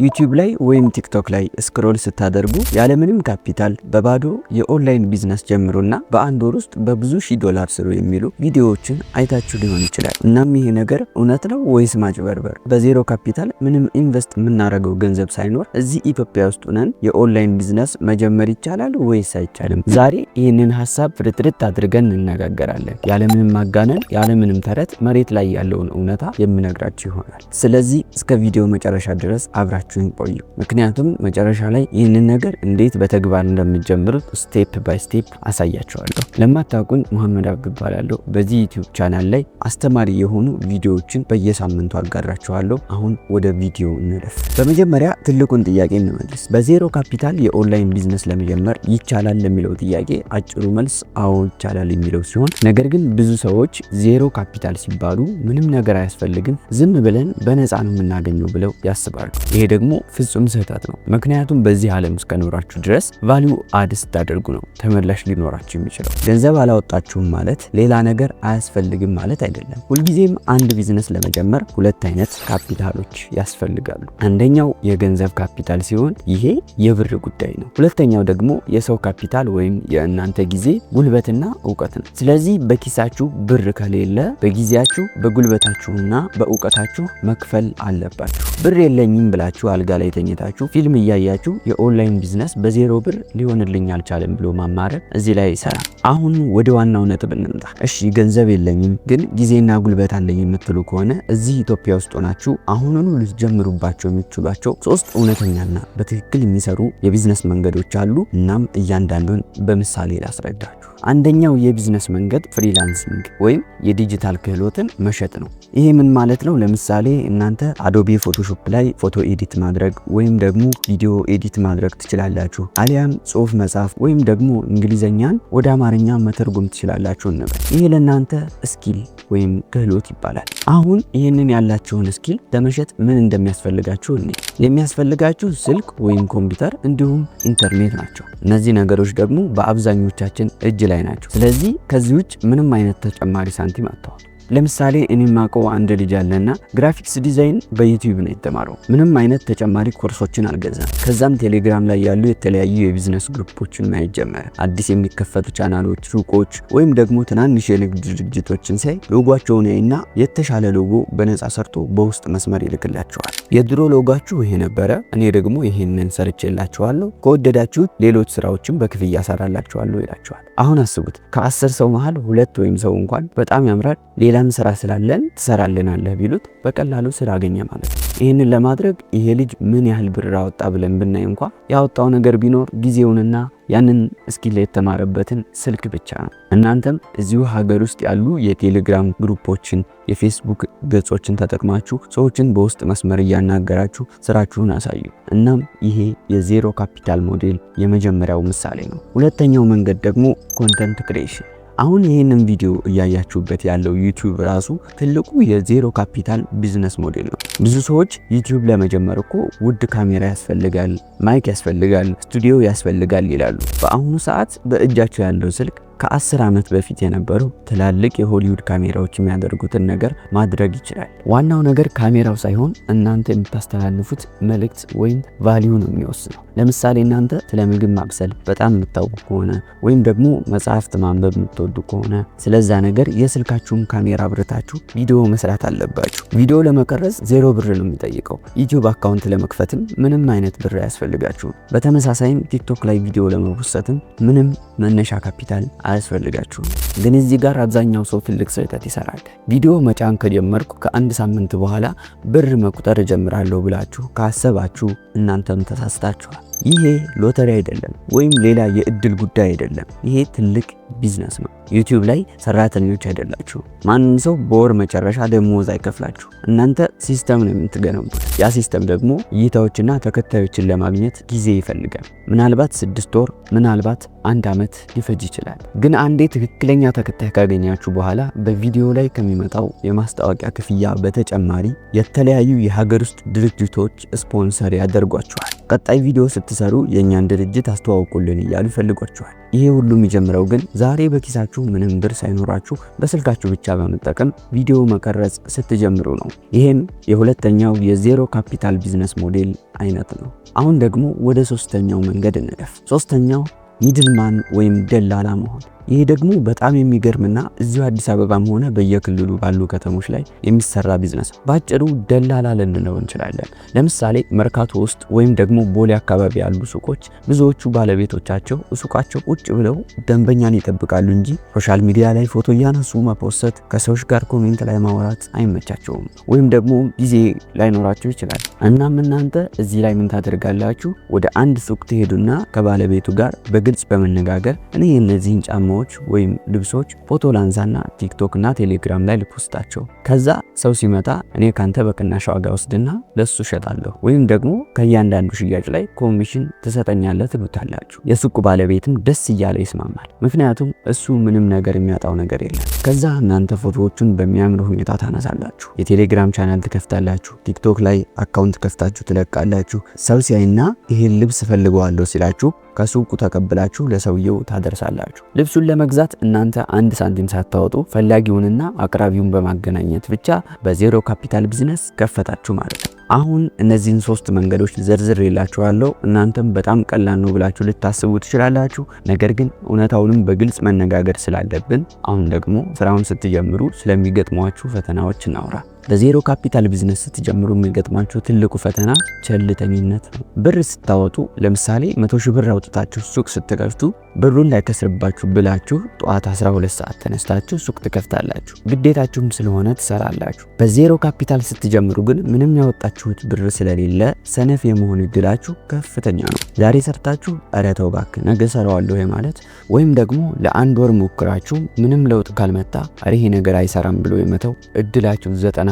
ዩቲዩብ ላይ ወይም ቲክቶክ ላይ ስክሮል ስታደርጉ ያለምንም ካፒታል በባዶ የኦንላይን ቢዝነስ ጀምሩና በአንድ ወር ውስጥ በብዙ ሺህ ዶላር ስሩ የሚሉ ቪዲዮዎችን አይታችሁ ሊሆን ይችላል። እናም ይሄ ነገር እውነት ነው ወይስ ማጭበርበር? በዜሮ ካፒታል ምንም ኢንቨስት የምናደርገው ገንዘብ ሳይኖር እዚህ ኢትዮጵያ ውስጥ ሆነን የኦንላይን ቢዝነስ መጀመር ይቻላል ወይስ አይቻልም? ዛሬ ይህንን ሀሳብ ፍርጥርጥ አድርገን እንነጋገራለን። ያለምንም ማጋነን፣ ያለምንም ተረት መሬት ላይ ያለውን እውነታ የምነግራችሁ ይሆናል። ስለዚህ እስከ ቪዲዮ መጨረሻ ድረስ አብራችሁን ቆዩ። ምክንያቱም መጨረሻ ላይ ይህንን ነገር እንዴት በተግባር እንደምትጀምሩት ስቴፕ ባይ ስቴፕ አሳያችኋለሁ። ለማታውቁኝ መሐመድ አብዱ እባላለሁ። በዚህ ዩቲዩብ ቻናል ላይ አስተማሪ የሆኑ ቪዲዮዎችን በየሳምንቱ አጋራችኋለሁ። አሁን ወደ ቪዲዮ እንለፍ። በመጀመሪያ ትልቁን ጥያቄ እንመልስ። በዜሮ ካፒታል የኦንላይን ቢዝነስ ለመጀመር ይቻላል ለሚለው ጥያቄ አጭሩ መልስ አዎ ይቻላል የሚለው ሲሆን፣ ነገር ግን ብዙ ሰዎች ዜሮ ካፒታል ሲባሉ ምንም ነገር አያስፈልግም፣ ዝም ብለን በነፃ ነው የምናገኘው ብለው ያስባሉ። ይሄ ደግሞ ፍጹም ስህተት ነው። ምክንያቱም በዚህ ዓለም ውስጥ ከኖራችሁ ድረስ ቫልዩ አድ ስታደርጉ ነው ተመላሽ ሊኖራችሁ የሚችለው። ገንዘብ አላወጣችሁም ማለት ሌላ ነገር አያስፈልግም ማለት አይደለም። ሁልጊዜም አንድ ቢዝነስ ለመጀመር ሁለት አይነት ካፒታሎች ያስፈልጋሉ። አንደኛው የገንዘብ ካፒታል ሲሆን ይሄ የብር ጉዳይ ነው። ሁለተኛው ደግሞ የሰው ካፒታል ወይም የእናንተ ጊዜ፣ ጉልበትና እውቀት ነው። ስለዚህ በኪሳችሁ ብር ከሌለ በጊዜያችሁ በጉልበታችሁና በእውቀታችሁ መክፈል አለባችሁ። ብር የለኝም ብላችሁ አልጋ ላይ ተኝታችሁ ፊልም እያያችሁ የኦንላይን ቢዝነስ በዜሮ ብር ሊሆንልኝ አልቻለም ብሎ ማማረር እዚህ ላይ ይሰራል። አሁን ወደ ዋናው ነጥብ እንምጣ። እሺ ገንዘብ የለኝም ግን ጊዜና ጉልበት አለኝ የምትሉ ከሆነ እዚህ ኢትዮጵያ ውስጥ ሆናችሁ አሁኑኑ ልትጀምሩባቸው የሚችሏቸው 3 እውነተኛና በትክክል የሚሰሩ የቢዝነስ መንገዶች አሉ። እናም እያንዳንዱን በምሳሌ ላስረዳችሁ። አንደኛው የቢዝነስ መንገድ ፍሪላንሲንግ ወይም የዲጂታል ክህሎትን መሸጥ ነው። ይሄ ምን ማለት ነው? ለምሳሌ እናንተ አዶቤ ፎቶሾፕ ላይ ፎቶ ኤዲት ማድረግ ወይም ደግሞ ቪዲዮ ኤዲት ማድረግ ትችላላችሁ። አሊያም ጽሁፍ መጻፍ ወይም ደግሞ እንግሊዘኛን ወደ አማርኛ መተርጎም ትችላላችሁ እንበል። ይሄ ለእናንተ ስኪል ወይም ክህሎት ይባላል። አሁን ይህንን ያላችሁን ስኪል ለመሸጥ ምን እንደሚያስፈልጋችሁ እኔ የሚያስፈልጋችሁ ስልክ ወይም ኮምፒውተር እንዲሁም ኢንተርኔት ናቸው። እነዚህ ነገሮች ደግሞ በአብዛኞቻችን እጅ ላይ ናቸው። ስለዚህ ከዚህ ውጭ ምንም አይነት ተጨማሪ ሳንቲም አጥተዋል። ለምሳሌ እኔ ማቀው አንድ ልጅ አለና ግራፊክስ ዲዛይን በዩቲዩብ ነው የተማረው። ምንም አይነት ተጨማሪ ኮርሶችን አልገዛም። ከዛም ቴሌግራም ላይ ያሉ የተለያዩ የቢዝነስ ግሩፖችን ማየት ጀመረ። አዲስ የሚከፈቱ ቻናሎች፣ ሱቆች ወይም ደግሞ ትናንሽ የንግድ ድርጅቶችን ሳይ ሎጓቸውን ያይና የተሻለ ሎጎ በነፃ ሰርቶ በውስጥ መስመር ይልክላቸዋል። የድሮ ሎጓችሁ ይሄ ነበረ፣ እኔ ደግሞ ይሄንን ሰርቼላችኋለሁ፣ ከወደዳችሁት ሌሎች ስራዎችን በክፍያ ሰራላችኋለሁ ይላችኋል። አሁን አስቡት፣ ከ10 ሰው መሃል 2 ወይም ሰው እንኳን በጣም ያምራል ሌላም ስራ ስላለን ትሰራልናለህ ቢሉት በቀላሉ ስራ አገኘ ማለት ነው። ይህንን ለማድረግ ይሄ ልጅ ምን ያህል ብር አወጣ ብለን ብናይ እንኳ ያወጣው ነገር ቢኖር ጊዜውንና ያንን ስኪል የተማረበትን ስልክ ብቻ ነው። እናንተም እዚሁ ሀገር ውስጥ ያሉ የቴሌግራም ግሩፖችን፣ የፌስቡክ ገጾችን ተጠቅማችሁ ሰዎችን በውስጥ መስመር እያናገራችሁ ስራችሁን አሳዩ። እናም ይሄ የዜሮ ካፒታል ሞዴል የመጀመሪያው ምሳሌ ነው። ሁለተኛው መንገድ ደግሞ ኮንተንት ክሬሽን። አሁን ይህንን ቪዲዮ እያያችሁበት ያለው ዩቲዩብ ራሱ ትልቁ የዜሮ ካፒታል ቢዝነስ ሞዴል ነው። ብዙ ሰዎች ዩቲዩብ ለመጀመር እኮ ውድ ካሜራ ያስፈልጋል፣ ማይክ ያስፈልጋል፣ ስቱዲዮ ያስፈልጋል ይላሉ። በአሁኑ ሰዓት በእጃቸው ያለው ስልክ ከ10 ዓመት በፊት የነበሩ ትላልቅ የሆሊውድ ካሜራዎች የሚያደርጉትን ነገር ማድረግ ይችላል። ዋናው ነገር ካሜራው ሳይሆን እናንተ የምታስተላልፉት መልእክት ወይም ቫልዩ ነው የሚወስነው። ለምሳሌ እናንተ ስለ ምግብ ማብሰል በጣም የምታውቁ ከሆነ ወይም ደግሞ መጽሐፍት ማንበብ የምትወዱ ከሆነ ስለዛ ነገር የስልካችሁን ካሜራ አብርታችሁ ቪዲዮ መስራት አለባችሁ። ቪዲዮ ለመቀረጽ 0 ብር ነው የሚጠይቀው። ዩቲዩብ አካውንት ለመክፈትም ምንም አይነት ብር አያስፈልጋችሁም። በተመሳሳይም ቲክቶክ ላይ ቪዲዮ ለመፖስትም ምንም መነሻ ካፒታል አያስፈልጋችሁም። ግን እዚህ ጋር አብዛኛው ሰው ትልቅ ስህተት ይሰራል። ቪዲዮ መጫን ከጀመርኩ ከአንድ ሳምንት በኋላ ብር መቁጠር እጀምራለሁ ብላችሁ ካሰባችሁ እናንተም ተሳስታችኋል። ይሄ ሎተሪ አይደለም ወይም ሌላ የእድል ጉዳይ አይደለም። ይሄ ትልቅ ቢዝነስ ነው። ዩቲዩብ ላይ ሰራተኞች አይደላችሁ። ማንም ሰው በወር መጨረሻ ደሞዝ አይከፍላችሁ። እናንተ ሲስተም ነው የምትገነቡት። ያ ሲስተም ደግሞ እይታዎችና ተከታዮችን ለማግኘት ጊዜ ይፈልጋል። ምናልባት 6 ወር፣ ምናልባት 1 ዓመት ሊፈጅ ይችላል። ግን አንዴ ትክክለኛ ተከታይ ካገኛችሁ በኋላ በቪዲዮ ላይ ከሚመጣው የማስታወቂያ ክፍያ በተጨማሪ የተለያዩ የሀገር ውስጥ ድርጅቶች ስፖንሰር ያደርጓችኋል። ቀጣይ ቪዲዮ ስትሰሩ የኛን ድርጅት አስተዋውቁልን እያሉ ይፈልጓችኋል። ይሄ ሁሉ የሚጀምረው ግን ዛሬ በኪሳችሁ ምንም ብር ሳይኖራችሁ በስልካችሁ ብቻ በመጠቀም ቪዲዮ መቀረጽ ስትጀምሩ ነው። ይሄም የሁለተኛው የዜሮ ካፒታል ቢዝነስ ሞዴል አይነት ነው። አሁን ደግሞ ወደ ሶስተኛው መንገድ እንለፍ። ሶስተኛው ሚድልማን ወይም ደላላ መሆን። ይሄ ደግሞ በጣም የሚገርምና እዚሁ አዲስ አበባም ሆነ በየክልሉ ባሉ ከተሞች ላይ የሚሰራ ቢዝነስ ነው። ባጭሩ ደላላ ልንለው እንችላለን። ለምሳሌ መርካቶ ውስጥ ወይም ደግሞ ቦሌ አካባቢ ያሉ ሱቆች ብዙዎቹ ባለቤቶቻቸው ሱቃቸው ቁጭ ብለው ደንበኛን ይጠብቃሉ እንጂ ሶሻል ሚዲያ ላይ ፎቶ እያነሱ መፖሰት፣ ከሰዎች ጋር ኮሜንት ላይ ማውራት አይመቻቸውም፣ ወይም ደግሞ ጊዜ ላይኖራቸው ይችላል። እናም እናንተ እዚህ ላይ ምን ታደርጋላችሁ? ወደ አንድ ሱቅ ትሄዱና ከባለቤቱ ጋር በግልጽ በመነጋገር እኔ እነዚህን ጫማዎች ወይም ልብሶች ፎቶ ላንሳና ቲክቶክ እና ቴሌግራም ላይ ልፖስታቸው። ከዛ ሰው ሲመጣ እኔ ካንተ በቅናሽ ዋጋ ወስድና ለሱ ሸጣለሁ፣ ወይም ደግሞ ከእያንዳንዱ ሽያጭ ላይ ኮሚሽን ትሰጠኛለህ ትሉታላችሁ። የሱቁ ባለቤትም ደስ እያለ ይስማማል። ምክንያቱም እሱ ምንም ነገር የሚያጣው ነገር የለም። ከዛ እናንተ ፎቶዎቹን በሚያምር ሁኔታ ታነሳላችሁ። የቴሌግራም ቻናል ትከፍታላችሁ። ቲክቶክ ላይ አካውንት ከፍታችሁ ትለቃላችሁ። ሰው ሲያይና ይሄን ልብስ ፈልገዋለሁ ሲላችሁ ከሱቁ ተቀብላችሁ ለሰውየው ታደርሳላችሁ። ልብሱን ለመግዛት እናንተ አንድ ሳንቲም ሳታወጡ ፈላጊውንና አቅራቢውን በማገናኘት ብቻ በዜሮ ካፒታል ቢዝነስ ከፈታችሁ ማለት ነው። አሁን እነዚህን 3 መንገዶች ዘርዝሬላችኋለሁ። እናንተም በጣም ቀላል ነው ብላችሁ ልታስቡ ትችላላችሁ። ነገር ግን እውነታውንም በግልጽ መነጋገር ስላለብን አሁን ደግሞ ስራውን ስትጀምሩ ስለሚገጥሟችሁ ፈተናዎች እናውራ። በዜሮ ካፒታል ቢዝነስ ስትጀምሩ የሚገጥማችሁ ትልቁ ፈተና ቸልተኝነት ነው። ብር ስታወጡ ለምሳሌ 100 ሺህ ብር አውጥታችሁ ሱቅ ስትከፍቱ ብሩን ላይከስርባችሁ ብላችሁ ጠዋት 12 ሰዓት ተነስታችሁ ሱቅ ትከፍታላችሁ። ግዴታችሁም ስለሆነ ትሰራላችሁ። በዜሮ ካፒታል ስትጀምሩ ግን ምንም ያወጣችሁት ብር ስለሌለ ሰነፍ የመሆን እድላችሁ ከፍተኛ ነው። ዛሬ ሰርታችሁ ኧረ ተው እባክህ ነገ ሰራዋለሁ ማለት ወይም ደግሞ ለአንድ ወር ሞክራችሁ ምንም ለውጥ ካልመጣ ኧረ ይሄ ነገር አይሰራም ብሎ የመተው እድላችሁ 90%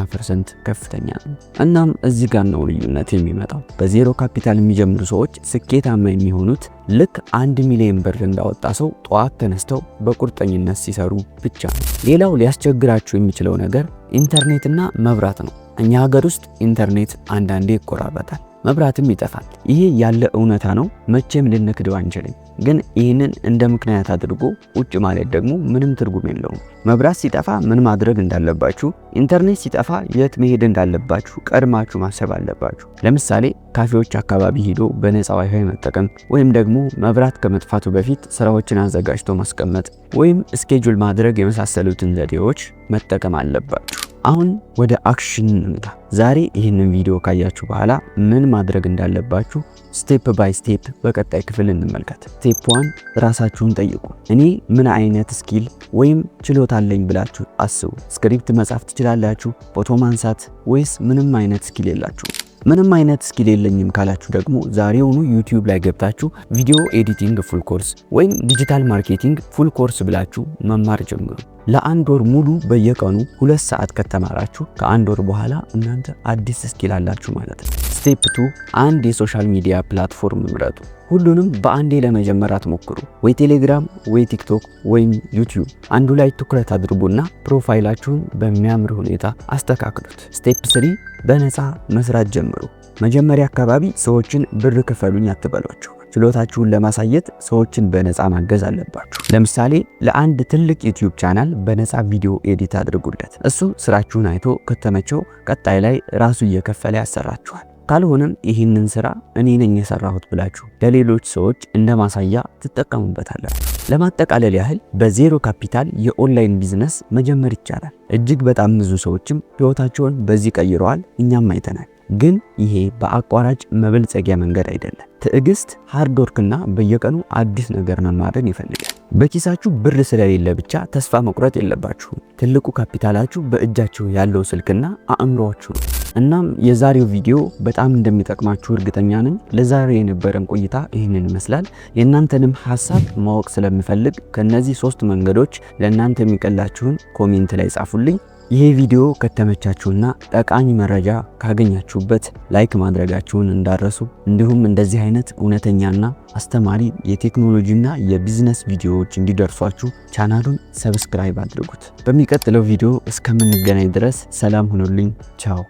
ከፍተኛ ነው። እናም እዚህ ጋር ነው ልዩነት የሚመጣው። በዜሮ ካፒታል የሚጀምሩ ሰዎች ስኬታማ የሚሆኑት ልክ 1 ሚሊዮን ብር እንዳወጣ ሰው ጠዋት ተነስተው በቁርጠኝነት ሲሰሩ ብቻ ነው። ሌላው ሊያስቸግራችሁ የሚችለው ነገር ኢንተርኔትና መብራት ነው። እኛ ሀገር ውስጥ ኢንተርኔት አንዳንዴ ይቆራረጣል፣ መብራትም ይጠፋል። ይሄ ያለ እውነታ ነው፣ መቼም ልንክደው አንችልም። ግን ይህንን እንደ ምክንያት አድርጎ ቁጭ ማለት ደግሞ ምንም ትርጉም የለውም። መብራት ሲጠፋ ምን ማድረግ እንዳለባችሁ፣ ኢንተርኔት ሲጠፋ የት መሄድ እንዳለባችሁ ቀድማችሁ ማሰብ አለባችሁ። ለምሳሌ ካፌዎች አካባቢ ሄዶ በነፃ ዋይፋይ መጠቀም፣ ወይም ደግሞ መብራት ከመጥፋቱ በፊት ስራዎችን አዘጋጅቶ ማስቀመጥ ወይም ስኬጁል ማድረግ የመሳሰሉትን ዘዴዎች መጠቀም አለባችሁ። አሁን ወደ አክሽን እንምጣ። ዛሬ ይህንን ቪዲዮ ካያችሁ በኋላ ምን ማድረግ እንዳለባችሁ ስቴፕ ባይ ስቴፕ በቀጣይ ክፍል እንመልከት። ስቴፕ 1 ራሳችሁን ጠይቁ። እኔ ምን አይነት ስኪል ወይም ችሎታ አለኝ ብላችሁ አስቡ። ስክሪፕት መጻፍ ትችላላችሁ፣ ፎቶ ማንሳት፣ ወይስ ምንም አይነት ስኪል የላችሁ? ምንም አይነት ስኪል የለኝም ካላችሁ ደግሞ ዛሬውኑ ዩቲዩብ ላይ ገብታችሁ ቪዲዮ ኤዲቲንግ ፉል ኮርስ ወይም ዲጂታል ማርኬቲንግ ፉል ኮርስ ብላችሁ መማር ጀምሩ። ለአንድ ወር ሙሉ በየቀኑ 2 ሰዓት ከተማራችሁ ከአንድ ወር በኋላ እናንተ አዲስ ስኪል አላችሁ ማለት ነው። ስቴፕ 2 አንድ የሶሻል ሚዲያ ፕላትፎርም ምረጡ። ሁሉንም በአንዴ ለመጀመር አትሞክሩ። ወይ ቴሌግራም፣ ወይ ቲክቶክ፣ ወይም ዩቲዩብ አንዱ ላይ ትኩረት አድርጉና ፕሮፋይላችሁን በሚያምር ሁኔታ አስተካክሉት። ስቴፕ 3 በነፃ መስራት ጀምሩ። መጀመሪያ አካባቢ ሰዎችን ብር ክፈሉኝ አትበሏቸው። ችሎታችሁን ለማሳየት ሰዎችን በነፃ ማገዝ አለባችሁ። ለምሳሌ ለአንድ ትልቅ ዩቲዩብ ቻናል በነፃ ቪዲዮ ኤዲት አድርጉለት። እሱ ስራችሁን አይቶ ከተመቸው ቀጣይ ላይ ራሱ እየከፈለ ያሰራችኋል። ካልሆነም ይህንን ስራ እኔ ነኝ የሰራሁት ብላችሁ ለሌሎች ሰዎች እንደ ማሳያ ትጠቀሙበታላችሁ። ለማጠቃለል ያህል በዜሮ ካፒታል የኦንላይን ቢዝነስ መጀመር ይቻላል። እጅግ በጣም ብዙ ሰዎችም ህይወታቸውን በዚህ ቀይረዋል፣ እኛም አይተናል። ግን ይሄ በአቋራጭ መበልጸጊያ መንገድ አይደለም። ትዕግስት፣ ሃርድ ወርክና በየቀኑ አዲስ ነገር መማርን ይፈልጋል። በኪሳችሁ ብር ስለሌለ ብቻ ተስፋ መቁረጥ የለባችሁም። ትልቁ ካፒታላችሁ በእጃችሁ ያለው ስልክና አእምሮአችሁ ነው። እናም የዛሬው ቪዲዮ በጣም እንደሚጠቅማችሁ እርግጠኛ ነኝ። ለዛሬ የነበረን ቆይታ ይህንን ይመስላል። የእናንተንም ሐሳብ ማወቅ ስለምፈልግ ከነዚህ 3 መንገዶች ለእናንተ የሚቀላችሁን ኮሜንት ላይ ጻፉልኝ። ይሄ ቪዲዮ ከተመቻችሁና ጠቃሚ መረጃ ካገኛችሁበት ላይክ ማድረጋችሁን እንዳረሱ፣ እንዲሁም እንደዚህ አይነት እውነተኛና አስተማሪ የቴክኖሎጂና የቢዝነስ ቪዲዮዎች እንዲደርሷችሁ ቻናሉን ሰብስክራይብ አድርጉት። በሚቀጥለው ቪዲዮ እስከምንገናኝ ድረስ ሰላም ሁኑልኝ። ቻው።